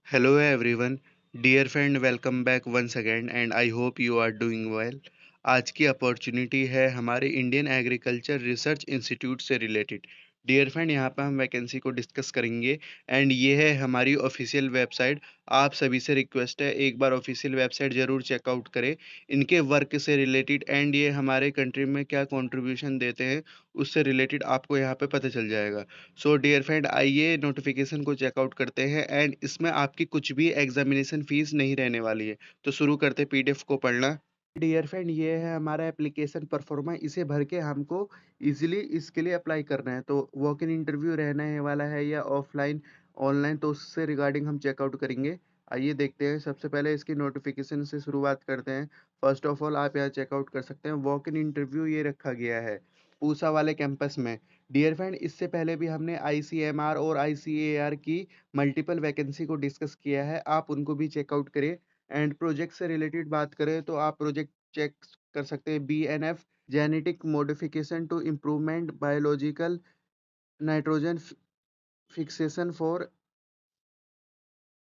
Hello everyone, dear friend, welcome back once again and I hope you are doing well. आज की opportunity है हमारे Indian agriculture research institute से related. Dear friend, यहाँ पे हम वैकेंसी को डिस्कस करेंगे एंड ये है हमारी ऑफिशियल वेबसाइट। आप सभी से रिक्वेस्ट है एक बार ऑफिशियल वेबसाइट ज़रूर चेकआउट करें। इनके वर्क से रिलेटेड एंड ये हमारे कंट्री में क्या कंट्रीब्यूशन देते हैं उससे रिलेटेड आपको यहाँ पे पता चल जाएगा। सो डियर फ्रेंड, आइए नोटिफिकेशन को चेकआउट करते हैं एंड इसमें आपकी कुछ भी एग्जामिनेशन फीस नहीं रहने वाली है। तो शुरू करते पीडीएफ को पढ़ना। डियर फ्रेंड, ये है हमारा एप्लीकेशन परफॉर्मा। इसे भर के हमको इजीली इसके लिए अप्लाई करना है। तो वॉक इन इंटरव्यू रहने वाला है या ऑफलाइन ऑनलाइन, तो उससे रिगार्डिंग हम चेकआउट करेंगे। आइए देखते हैं। सबसे पहले इसकी नोटिफिकेशन से शुरुआत करते हैं। फर्स्ट ऑफ ऑल आप यहाँ चेकआउट कर सकते हैं। वॉक इन इंटरव्यू ये रखा गया है पूसा वाले कैंपस में। डियर फ्रेंड, इससे पहले भी हमने आईसीएमआर और आईसीएआर की मल्टीपल वैकेंसी को डिस्कस किया है, आप उनको भी चेकआउट करें। एंड प्रोजेक्ट से रिलेटेड बात करें तो आप प्रोजेक्ट चेक कर सकते हैं। BNF genetic modification to improvement biological nitrogen fixation for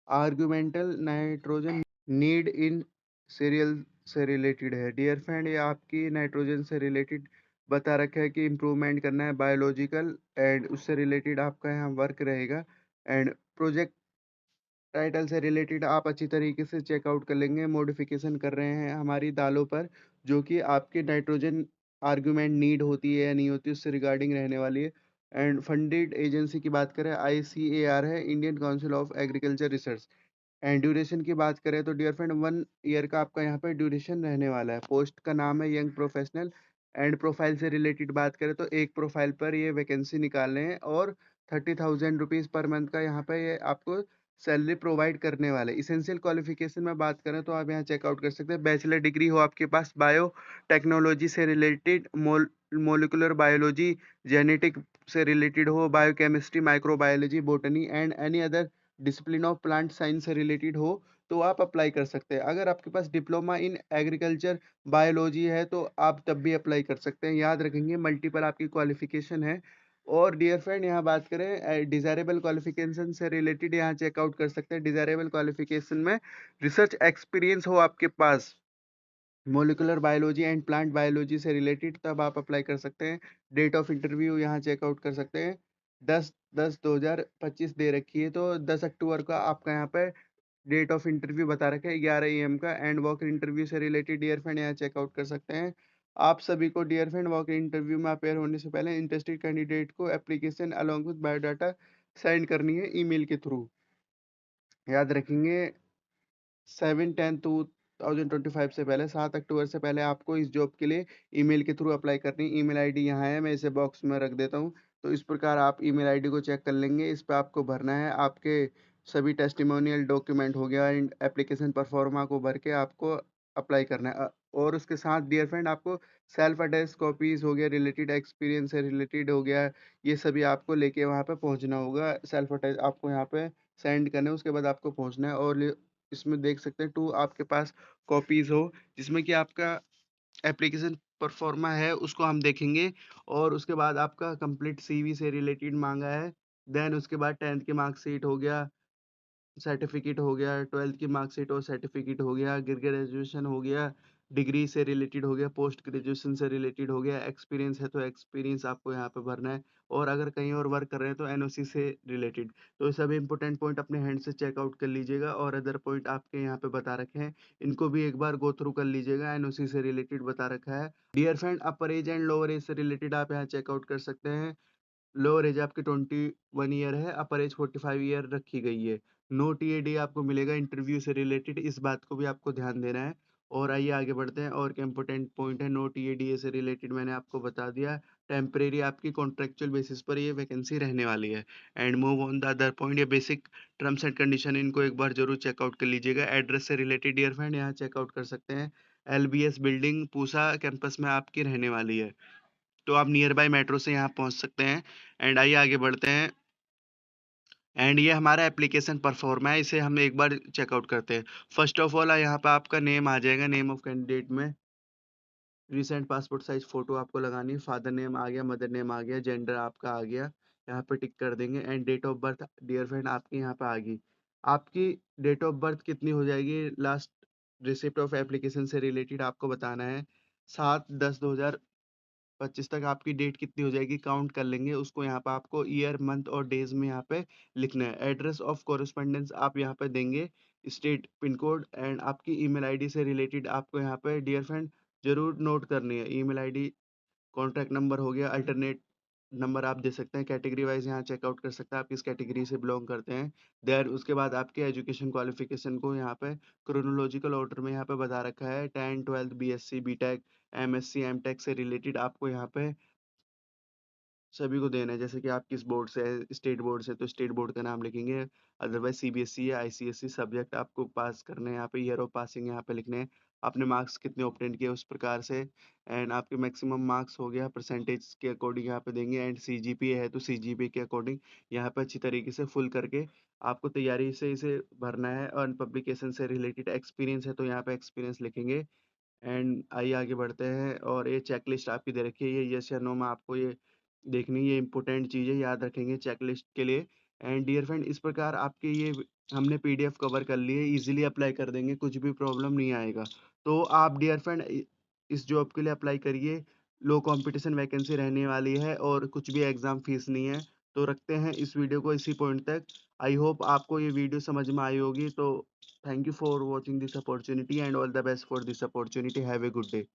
argumental nitrogen need in cereal से रिलेटेड है। डियर फ्रेंड, ये आपकी नाइट्रोजन से रिलेटेड बता रखा है कि इम्प्रूवमेंट करना है बायोलॉजिकल एंड उससे रिलेटेड आपका यहाँ वर्क रहेगा। एंड प्रोजेक्ट टाइटल से रिलेटेड आप अच्छी तरीके से चेकआउट कर लेंगे। मॉडिफिकेशन कर रहे हैं हमारी दालों पर जो कि आपकी नाइट्रोजन आर्गुमेंट नीड होती है या नहीं होती उससे रिगार्डिंग रहने वाली है। एंड फंडेड एजेंसी की बात करें, आईसीएआर है, Indian council of agriculture research. And duration की बात करें तो डियर फ्रेंड 1 ईयर का आपका यहाँ पे ड्यूरेशन रहने वाला है। पोस्ट का नाम है यंग प्रोफेशनल। एंड प्रोफाइल से रिलेटेड बात करें तो एक प्रोफाइल पर ये वैकेंसी निकाल रहे हैं और 30,000 रुपीज़ पर मंथ का यहाँ पे ये आपको सैलरी प्रोवाइड करने वाले। इसेंशियल क्वालिफिकेशन में बात करें तो आप यहाँ चेकआउट कर सकते हैं। बैचलर डिग्री हो आपके पास बायो टेक्नोलॉजी से रिलेटेड, मोलिकुलर बायोलॉजी, जेनेटिक से रिलेटेड हो, biochemistry, microbiology, botany and any other discipline of plant science से रिलेटेड हो तो आप अप्लाई कर सकते हैं। अगर आपके पास डिप्लोमा इन एग्रीकल्चर बायोलॉजी है तो आप तब भी अप्लाई कर सकते हैं। याद रखेंगे मल्टीपल आपकी क्वालिफिकेशन है। और डियर फ्रेंड, यहाँ बात करें डिजायरेबल क्वालिफिकेशन से रिलेटेड, यहाँ चेकआउट कर सकते हैं। डिजायरेबल क्वालिफिकेशन में रिसर्च एक्सपीरियंस हो आपके पास molecular biology and plant biology से रिलेटेड, तब आप अप्लाई कर सकते हैं। डेट ऑफ इंटरव्यू यहाँ चेकआउट कर सकते हैं। 10/10/2025 दे रखी है, तो 10 अक्टूबर का आपका यहाँ पे डेट ऑफ इंटरव्यू बता रखे हैं 11 AM का। एंड वॉक इंटरव्यू से रिलेटेड डियर फ्रेंड यहाँ चेकआउट कर सकते हैं। आप सभी को डियर फ्रेंड वॉक इंटरव्यू में अपेयर होने से पहले इंटरेस्टेड कैंडिडेट को application along with biodata send करनी है ईमेल के थ्रू। याद रखेंगे 7/10/2025 से पहले, 7 अक्टूबर से पहले आपको इस जॉब के लिए ईमेल के थ्रू अप्लाई करनी है। ईमेल आईडी यहाँ है, मैं इसे बॉक्स में रख देता हूँ। तो इस प्रकार आप ईमेल आईडी को चेक कर लेंगे। इस पर आपको भरना है आपके सभी टेस्टिमोनियल डॉक्यूमेंट हो गया एंड एप्लीकेशन परफॉर्मा को भर के आपको अप्लाई करना है। और उसके साथ डियर फ्रेंड आपको सेल्फ अटेस्ट कॉपीज हो गया, रिलेटेड एक्सपीरियंस से रिलेटेड हो गया, ये सभी आपको लेके वहाँ पे पहुँचना होगा। सेल्फ अटेस्ट आपको यहाँ पे सेंड करना है, उसके बाद आपको पहुँचना है। और इसमें देख सकते हैं 2 आपके पास कॉपीज हो जिसमें कि आपका एप्लीकेशन परफॉर्मा है उसको हम देखेंगे। और उसके बाद आपका कंप्लीट सीवी से रिलेटेड मांगा है। देन उसके बाद 10th की मार्कशीट हो गया, सर्टिफिकेट हो गया, 12th की मार्कशीट और सर्टिफिकेट हो गया, ग्रेजुएशन हो गया, डिग्री से रिलेटेड हो गया, पोस्ट ग्रेजुएशन से रिलेटेड हो गया, एक्सपीरियंस है तो एक्सपीरियंस आपको यहाँ पे भरना है। और अगर कहीं और वर्क कर रहे हैं तो एनओसी से रिलेटेड। तो ये सभी इंपॉर्टेंट पॉइंट अपने हैंड से चेकआउट कर लीजिएगा। और अदर पॉइंट आपके यहाँ पे बता रखे हैं, इनको भी एक बार गो थ्रू कर लीजिएगा। एनओसी से रिलेटेड बता रखा है। Dear friend, upper age and lower age से रिलेटेड आप यहाँ चेकआउट कर सकते हैं। लोअर एज आपकी 21 ईयर है, अपर एज 45 ईयर रखी गई है। नो टीएडी आपको मिलेगा इंटरव्यू से रिलेटेड, इस बात को भी आपको ध्यान देना है। और आइए आगे बढ़ते हैं। और क्या इंपॉर्टेंट पॉइंट है, नो टीएडी से रिलेटेड मैंने आपको बता दिया। टेम्परेरी आपकी कॉन्ट्रेक्चुअल बेसिस पर ये वैकेंसी रहने वाली है। And move on the other point, ये बेसिक टर्म्स एंड कंडीशन, इनको एक बार जरूर चेकआउट कर लीजिएगा। एड्रेस से रिलेटेड डियर फ्रेंड यहाँ चेकआउट कर सकते हैं। एलबीएस बिल्डिंग पूसा कैंपस में आपकी रहने वाली है। तो आप नियर बाय मेट्रो से यहाँ पहुँच सकते हैं। एंड आइए आगे बढ़ते हैं। एंड ये हमारा एप्लीकेशन परफॉर्मा है, इसे हम एक बार चेकआउट करते हैं। फर्स्ट ऑफ ऑल यहाँ पे आपका नेम आ जाएगा, नेम ऑफ कैंडिडेट में रिसेंट पासपोर्ट साइज फोटो आपको लगानी है। फादर नेम आ गया, मदर नेम आ गया, जेंडर आपका आ गया, यहाँ पे टिक कर देंगे। And date of birth dear friend आपकी यहाँ पे आ गई। आपकी डेट ऑफ बर्थ कितनी हो जाएगी, लास्ट रिसिप्ट ऑफ एप्लीकेशन से रिलेटेड आपको बताना है। 7/10/2025 तक आपकी डेट कितनी हो जाएगी काउंट कर लेंगे, उसको यहाँ पे आपको ईयर, मंथ और डेज़ में यहाँ पे लिखना है। एड्रेस ऑफ कॉरेस्पोंडेंस आप यहाँ पे देंगे, स्टेट, पिन कोड एंड आपकी ईमेल आईडी से रिलेटेड आपको यहाँ पे डियर फ्रेंड ज़रूर नोट करनी है। ईमेल आईडी, कॉन्टैक्ट नंबर हो गया, अल्टरनेट नंबर आप दे सकते हैं, कैटेगरी वाइज़ यहाँ चेकआउट कर सकते हैं आप किस कैटेगरी से बिलॉन्ग करते हैं। देन उसके बाद आपके एजुकेशन क्वालिफ़िकेशन को यहाँ पे क्रोनोलॉजिकल ऑर्डर में यहाँ पे बता रखा है, 10, 12, बीएससी, बीटेक, एमएससी, एमटेक से रिलेटेड आपको यहाँ पे सभी को देना है। जैसे कि आप किस बोर्ड से हैं, स्टेट बोर्ड से तो स्टेट बोर्ड का नाम लिखेंगे, अदरवाइज़ सीबीएसई या आईसीएसई सब्जेक्ट आपको पास करने हैं यहाँ पे, ईयर ऑफ पासिंग यहाँ पे लिखने हैं। आपने मार्क्स कितने ऑब्टेन किए उस प्रकार से, एंड आपके मैक्सिमम मार्क्स हो गया परसेंटेज के अकॉर्डिंग यहाँ पे देंगे, एंड सीजीपीए है तो सीजीपीए के अकॉर्डिंग यहाँ पे अच्छी तरीके से फुल करके आपको तैयारी से इसे भरना है। और पब्लिकेशन से रिलेटेड एक्सपीरियंस है तो यहाँ पे एक्सपीरियंस लिखेंगे। एंड आइए आगे बढ़ते हैं, और ये चेकलिस्ट आपकी दे रखी है, ये यस या नो में आपको ये देखनी है, ये इम्पोर्टेंट चीज़ है, याद रखेंगे चेकलिस्ट के लिए। एंड डियर फ्रेंड, इस प्रकार आपके ये हमने पीडीएफ कवर कर लिए, इजीली अप्लाई कर देंगे, कुछ भी प्रॉब्लम नहीं आएगा। तो आप डियर फ्रेंड इस जॉब के लिए अप्लाई करिए, लो कंपटीशन वैकेंसी रहने वाली है और कुछ भी एग्ज़ाम फीस नहीं है। तो रखते हैं इस वीडियो को इसी पॉइंट तक। आई होप आपको ये वीडियो समझ में आई होगी। तो thank you for watching this opportunity and all the best for this opportunity. Have a good day.